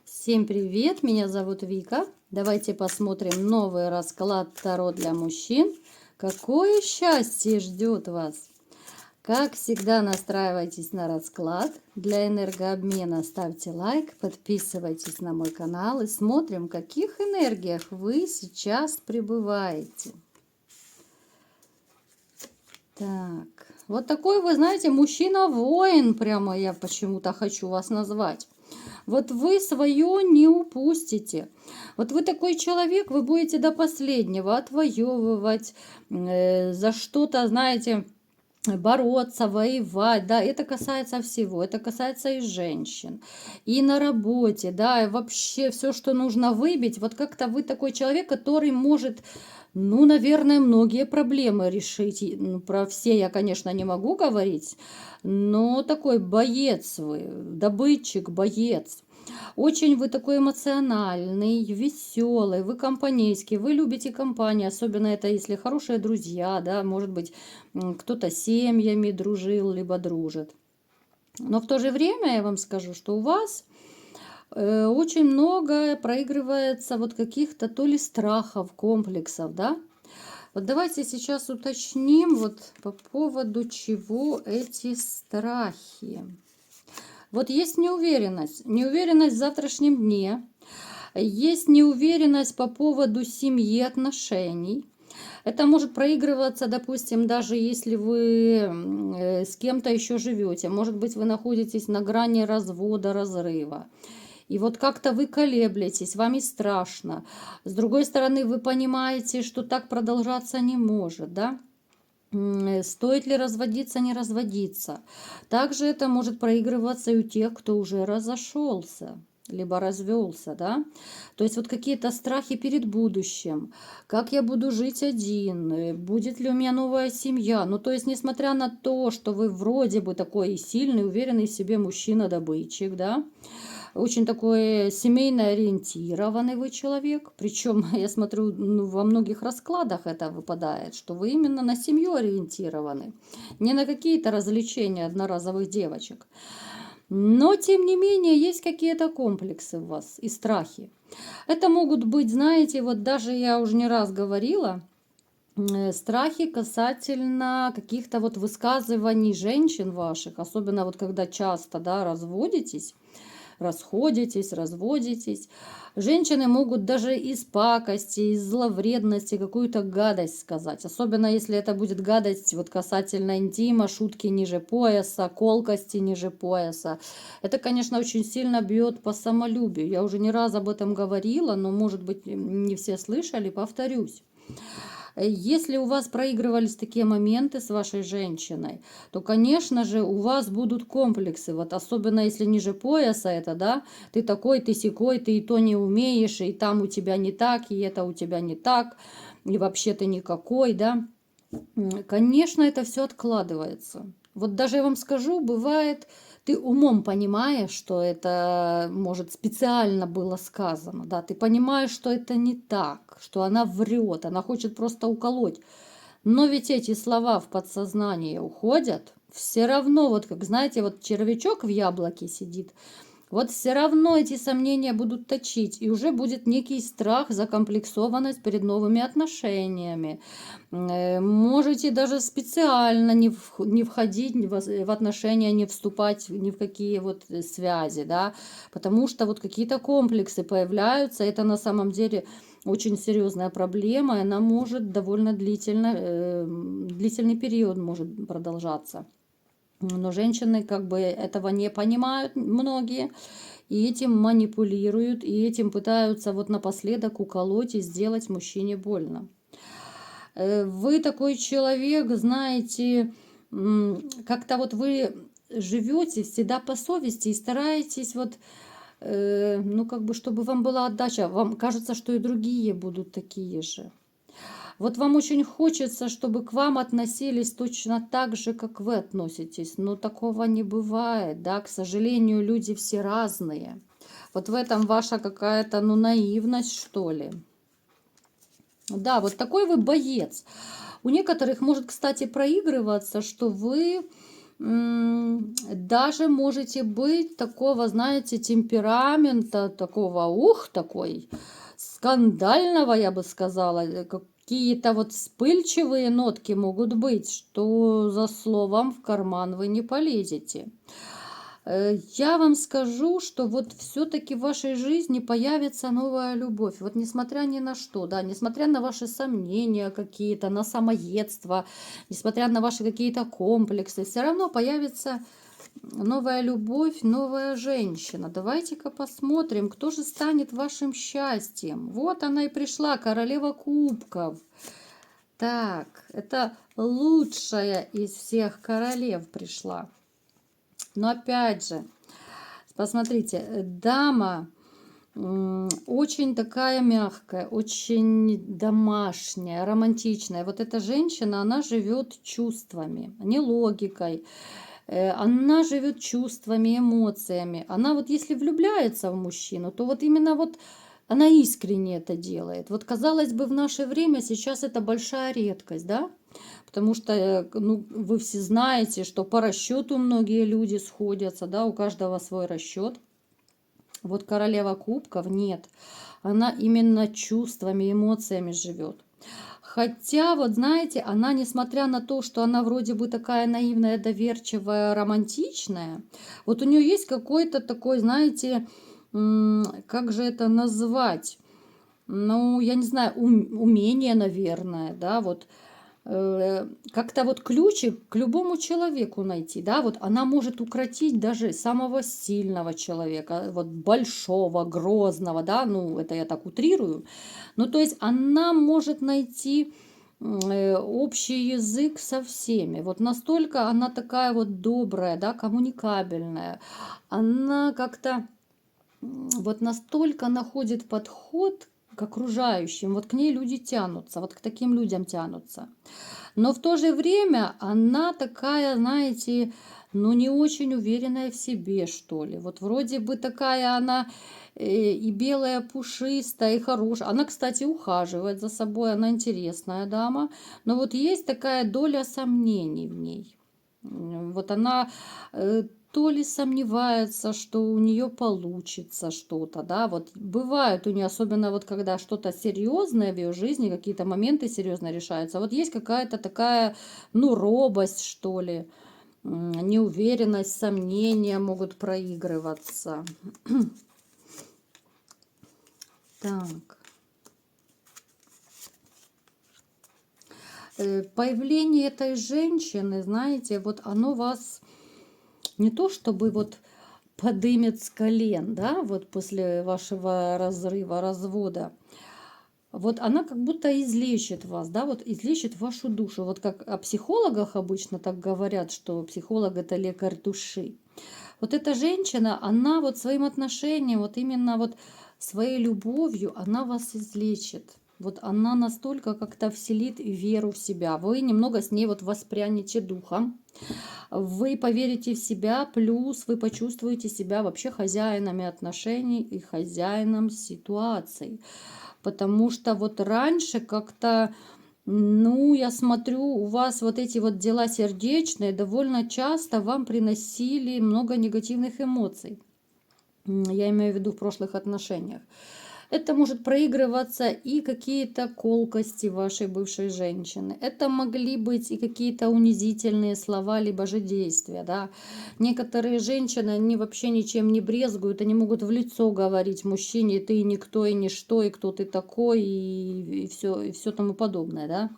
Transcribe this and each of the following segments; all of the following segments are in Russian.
Всем привет, меня зовут Вика. Давайте посмотрим новый расклад Таро для мужчин. Какое счастье ждет вас! Как всегда, настраивайтесь на расклад. Для энергообмена ставьте лайк, подписывайтесь на мой канал и смотрим, в каких энергиях вы сейчас пребываете. Так, вот такой, вы знаете, мужчина-воин, прямо я почему-то хочу вас назвать. Вот вы свое не упустите. Вот вы такой человек, вы будете до последнего отвоевывать, за что-то, знаете, бороться, воевать, да, это касается всего, это касается и женщин, и на работе, да, и вообще все, что нужно выбить, вот как-то вы такой человек, который может, ну, наверное, многие проблемы решить. Ну, про все я, конечно, не могу говорить, но такой боец вы, добытчик, боец. Очень вы такой эмоциональный, веселый, вы компанейский, вы любите компанию, особенно это если хорошие друзья, да, может быть, кто-то семьями дружил, либо дружит. Но в то же время я вам скажу, что у вас очень много проигрывается вот каких-то то ли страхов, комплексов, да. Вот давайте сейчас уточним вот по поводу чего эти страхи. Вот есть неуверенность, неуверенность в завтрашнем дне, есть неуверенность по поводу семьи, отношений. Это может проигрываться, допустим, даже если вы с кем-то еще живете. Может быть, вы находитесь на грани развода, разрыва. И вот как-то вы колеблетесь, вам и страшно. С другой стороны, вы понимаете, что так продолжаться не может, да? Стоит ли разводиться, не разводиться. Также это может проигрываться и у тех, кто уже разошелся, либо развелся, да. То есть вот какие-то страхи перед будущим. Как я буду жить один? Будет ли у меня новая семья? Ну, то есть, несмотря на то, что вы вроде бы такой сильный, уверенный в себе мужчина-добытчик, да, очень такой семейно ориентированный вы человек. Причем, я смотрю, ну, во многих раскладах это выпадает, что вы именно на семью ориентированы, не на какие-то развлечения одноразовых девочек. Но, тем не менее, есть какие-то комплексы у вас и страхи. Это могут быть, знаете, вот даже я уже не раз говорила, страхи касательно каких-то вот высказываний женщин ваших, особенно вот когда часто, да, расходитесь, разводитесь. Женщины могут даже из пакости, из зловредности какую-то гадость сказать. Особенно если это будет гадость вот касательно интима, шутки ниже пояса, колкости ниже пояса. Это, конечно, очень сильно бьет по самолюбию. Я уже не раз об этом говорила, но, может быть, не все слышали, повторюсь. Если у вас проигрывались такие моменты с вашей женщиной, то, конечно же, у вас будут комплексы. Вот особенно если ниже пояса это, да, ты такой, ты сякой, ты и то не умеешь, и там у тебя не так, и это у тебя не так, и вообще ты никакой, да. Конечно, это все откладывается. Вот даже я вам скажу, бывает, ты умом понимаешь, что это, может, специально было сказано, да, ты понимаешь, что это не так, что она врет, она хочет просто уколоть. Но ведь эти слова в подсознание уходят, все равно, вот как, знаете, вот червячок в яблоке сидит, вот все равно эти сомнения будут точить, и уже будет некий страх, закомплексованность перед новыми отношениями. Можете даже специально не входить в отношения, не вступать ни в какие вот связи, да, потому что вот какие-то комплексы появляются, это на самом деле очень серьезная проблема, и она может довольно длительный период может продолжаться. Но женщины как бы этого не понимают многие, и этим манипулируют, и этим пытаются вот напоследок уколоть и сделать мужчине больно. Вы такой человек, знаете, как-то вот вы живете всегда по совести и стараетесь вот, ну как бы, чтобы вам была отдача. Вам кажется, что и другие будут такие же. Вот вам очень хочется, чтобы к вам относились точно так же, как вы относитесь. Но такого не бывает, да, к сожалению, люди все разные. Вот в этом ваша какая-то, ну, наивность, что ли. Да, вот такой вы боец. У некоторых может, кстати, проигрываться, что вы даже можете быть такого, знаете, темперамента, такого, такой скандального, я бы сказала. Какие-то вот вспыльчивые нотки могут быть, что за словом в карман вы не полезете. Я вам скажу, что вот все-таки в вашей жизни появится новая любовь. Вот несмотря ни на что, да, несмотря на ваши сомнения какие-то, на самоедство, несмотря на ваши какие-то комплексы, все равно появится новая любовь, новая женщина. Давайте-ка посмотрим, кто же станет вашим счастьем. Вот она и пришла, королева кубков. Так, это лучшая из всех королев пришла. Но опять же, посмотрите, дама очень такая мягкая, очень домашняя, романтичная. Вот эта женщина, она живет чувствами, не логикой. Она живет чувствами, эмоциями. Она вот если влюбляется в мужчину, то вот именно вот она искренне это делает. Вот казалось бы, в наше время сейчас это большая редкость, да? Потому что, ну, вы все знаете, что по расчету многие люди сходятся, да, у каждого свой расчет. Вот королева кубков нет. Она именно чувствами, эмоциями живет. Хотя, вот знаете, она, несмотря на то, что она вроде бы такая наивная, доверчивая, романтичная, вот у нее есть какой-то такой, знаете, как же это назвать? Ну, я не знаю, умение, наверное, да, вот как-то вот ключик к любому человеку найти, да, вот она может укротить даже самого сильного человека, вот большого, грозного, да, ну, это я так утрирую, ну, то есть она может найти общий язык со всеми, вот настолько она такая вот добрая, да, коммуникабельная, она как-то вот настолько находит подход к окружающим, вот к ней люди тянутся, вот к таким людям тянутся. Но в то же время она такая, знаете, ну не очень уверенная в себе, что ли. Вот вроде бы такая она и белая, пушистая, и хорошая. Она, кстати, ухаживает за собой, она интересная дама. Но вот есть такая доля сомнений в ней. Вот она то ли сомневается, что у нее получится что-то, да, вот бывает у нее, особенно вот когда что-то серьезное в ее жизни, какие-то моменты серьезно решаются, вот есть какая-то такая, ну, робость, что ли, неуверенность, сомнения могут проигрываться. Так. Появление этой женщины, знаете, вот оно вас не то чтобы вот подымет с колен, да, вот после вашего разрыва, развода. Вот она как будто излечит вас, да, вот излечит вашу душу. Вот как о психологах обычно так говорят, что психолог это лекарь души. Вот эта женщина, она вот своим отношением, вот именно вот своей любовью, она вас излечит. Вот она настолько как-то вселит веру в себя. Вы немного с ней вот воспрянете духом. Вы поверите в себя, плюс вы почувствуете себя вообще хозяинами отношений и хозяином ситуаций. Потому что вот раньше как-то, ну, я смотрю, у вас вот эти вот дела сердечные довольно часто вам приносили много негативных эмоций. Я имею в виду в прошлых отношениях. Это может проигрываться и какие-то колкости вашей бывшей женщины. Это могли быть и какие-то унизительные слова, либо же действия. Да? Некоторые женщины, они вообще ничем не брезгуют, они могут в лицо говорить мужчине, ты никто и ничто, и кто ты такой, и все тому подобное. Да?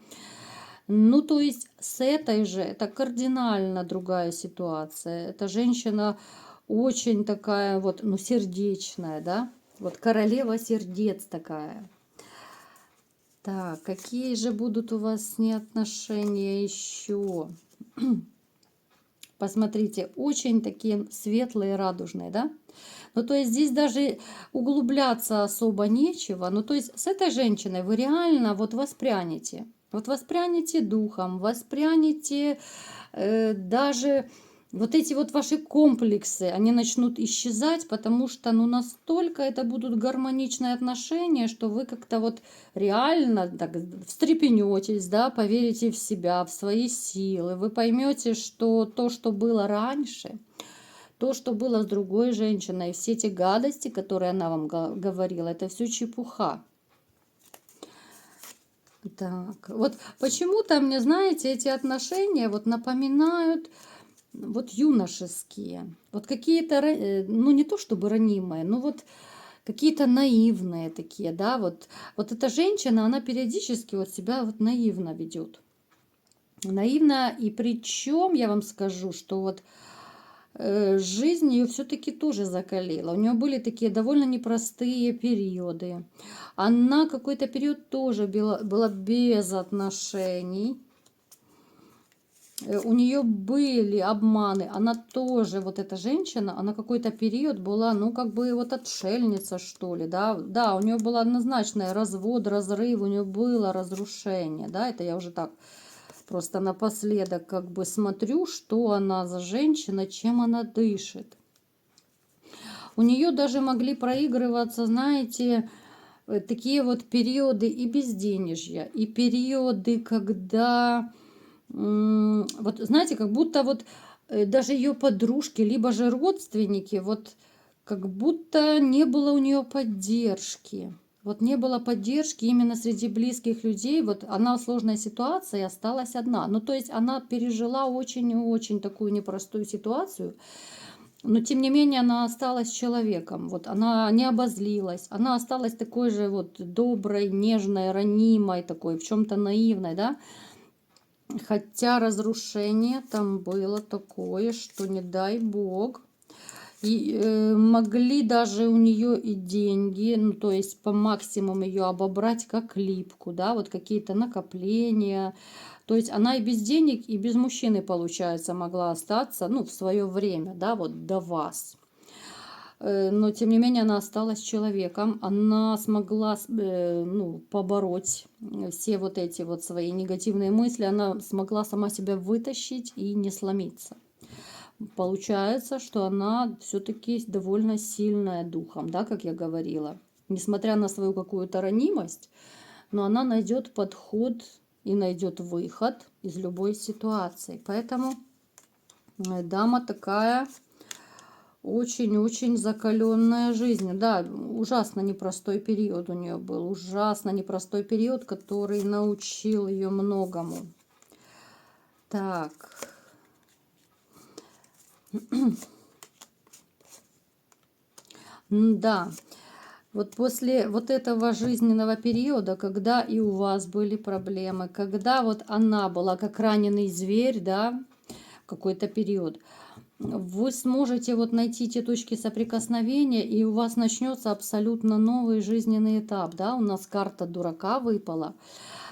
Ну, то есть с этой же, это кардинально другая ситуация. Эта женщина очень такая вот, ну, сердечная, да? Вот королева сердец такая. Так, какие же будут у вас с ней отношения еще? Посмотрите, очень такие светлые, радужные, да? Ну, то есть здесь даже углубляться особо нечего. Ну, то есть с этой женщиной вы реально вот воспрянете. Вот воспрянете духом, воспрянете даже Вот эти вот ваши комплексы, они начнут исчезать, потому что, ну, настолько это будут гармоничные отношения, что вы как-то вот реально так встрепенетесь, да, поверите в себя, в свои силы. Вы поймете, что то, что было раньше, то, что было с другой женщиной, все эти гадости, которые она вам говорила, это все чепуха. Так, вот почему-то мне, знаете, эти отношения вот напоминают вот юношеские, вот какие-то, ну не то чтобы ранимые, но вот какие-то наивные такие, да, вот эта женщина, она периодически вот себя вот наивно ведет. Наивно, и причем я вам скажу, что вот жизнь ее все-таки тоже закалила. У нее были такие довольно непростые периоды. Она какой-то период тоже была без отношений. У нее были обманы. Она тоже, вот эта женщина, она какой-то период была, ну, как бы вот отшельница, что ли, да. Да, у нее был однозначный развод, разрыв, у нее было разрушение, да, это я уже так просто напоследок как бы смотрю, что она за женщина, чем она дышит. У нее даже могли проигрываться, знаете, такие вот периоды и безденежья, и периоды, когда, вот знаете, как будто вот даже ее подружки, либо же родственники, вот как будто не было у нее поддержки. Вот не было поддержки именно среди близких людей. Вот она в сложной ситуации осталась одна. Ну, то есть она пережила очень-очень такую непростую ситуацию. Но, тем не менее, она осталась человеком. Вот она не обозлилась. Она осталась такой же вот доброй, нежной, ранимой, такой, в чем-то наивной, да. Хотя разрушение там было такое, что не дай бог. И могли даже у нее и деньги, ну то есть по максимуму ее обобрать как липку, да, вот какие-то накопления. То есть она и без денег, и без мужчины, получается, могла остаться, ну, в свое время, да, вот до вас. Но, тем не менее, она осталась человеком. Она смогла, ну, побороть все вот эти вот свои негативные мысли. Она смогла сама себя вытащить и не сломиться. Получается, что она все-таки довольно сильная духом, да, как я говорила. Несмотря на свою какую-то ранимость, но она найдет подход и найдет выход из любой ситуации. Поэтому дама такая очень-очень закаленная жизнью. Да, ужасно непростой период у нее был. Ужасно непростой период, который научил ее многому. Так. Да. Вот после вот этого жизненного периода, когда и у вас были проблемы, когда вот она была как раненый зверь, да, какой-то период, вы сможете вот найти те точки соприкосновения, и у вас начнется абсолютно новый жизненный этап, да, у нас карта дурака выпала.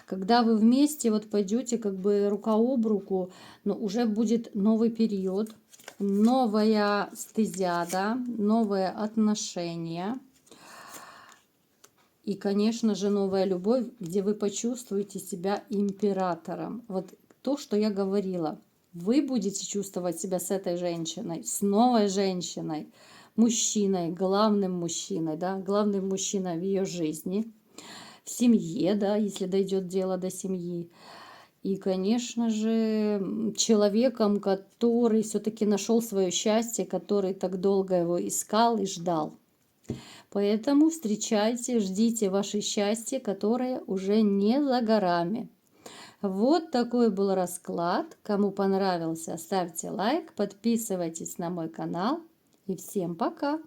Когда вы вместе вот пойдете как бы рука об руку, но уже будет новый период, новая стезя, да, новые отношения. И, конечно же, новая любовь, где вы почувствуете себя императором. Вот то, что я говорила. Вы будете чувствовать себя с этой женщиной, с новой женщиной, мужчиной, главным мужчиной, да, главным мужчиной в ее жизни, в семье, да, если дойдет дело до семьи. И, конечно же, человеком, который все-таки нашел свое счастье, который так долго его искал и ждал. Поэтому встречайте, ждите ваше счастье, которое уже не за горами. Вот такой был расклад. Кому понравился, ставьте лайк, подписывайтесь на мой канал. И всем пока!